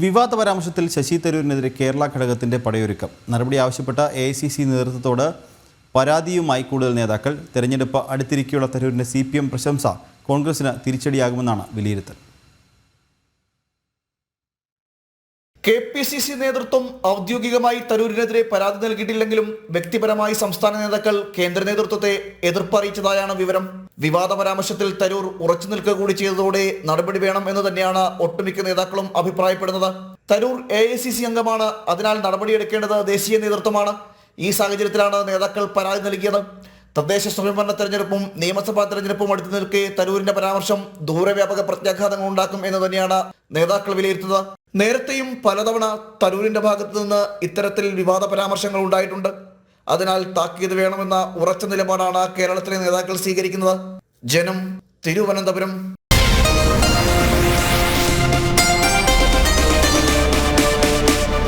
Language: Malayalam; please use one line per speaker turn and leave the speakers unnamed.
വിവാദ പരാമർശത്തിൽ ശശി തരൂരിനെതിരെ കേരള ഘടകത്തിന്റെ പടയൊരുക്കം. നടപടി ആവശ്യപ്പെട്ട AICC നേതൃത്വത്തോട് പരാതിയുമായി കൂടുതൽ നേതാക്കൾ. തെരഞ്ഞെടുപ്പ് അടുത്തിരിക്കെയുള്ള തരൂരിന്റെ CPM പ്രശംസ കോൺഗ്രസിന് തിരിച്ചടിയാകുമെന്നാണ് വിലയിരുത്തൽ.
KPCC നേതൃത്വം ഔദ്യോഗികമായി തരൂരിനെതിരെ പരാതി നൽകിയിട്ടില്ലെങ്കിലും വ്യക്തിപരമായി സംസ്ഥാന നേതാക്കൾ കേന്ദ്ര നേതൃത്വത്തെ എതിർപ്പറിയിച്ചതായാണ് വിവരം. വിവാദ പരാമർശത്തിൽ തരൂർ ഉറച്ചു നിൽക്കുക കൂടി ചെയ്തതോടെ നടപടി വേണം എന്ന് തന്നെയാണ് ഒട്ടുമിക്ക നേതാക്കളും അഭിപ്രായപ്പെടുന്നത്. തരൂർ AICC അംഗമാണ്, അതിനാൽ നടപടിയെടുക്കേണ്ടത് ദേശീയ നേതൃത്വമാണ്. ഈ സാഹചര്യത്തിലാണ് നേതാക്കൾ പരാതി നൽകിയത്. തദ്ദേശ സ്വയംഭരണ തെരഞ്ഞെടുപ്പും നിയമസഭാ തെരഞ്ഞെടുപ്പും അടുത്തു നിൽക്കെ തരൂരിന്റെ പരാമർശം ദൂരവ്യാപക പ്രത്യാഘാതങ്ങൾ ഉണ്ടാക്കും എന്ന് തന്നെയാണ് നേതാക്കൾ വിലയിരുത്തുന്നത്. നേരത്തെയും പലതവണ തരൂരിന്റെ ഭാഗത്തു നിന്ന് ഇത്തരത്തിൽ വിവാദ പരാമർശങ്ങൾ ഉണ്ടായിട്ടുണ്ട്. അതിനാൽ താക്കീത് വേണമെന്ന ഉറച്ച നിലപാടാണ് കേരളത്തിലെ നേതാക്കൾ സ്വീകരിക്കുന്നത്. ജനം, തിരുവനന്തപുരം.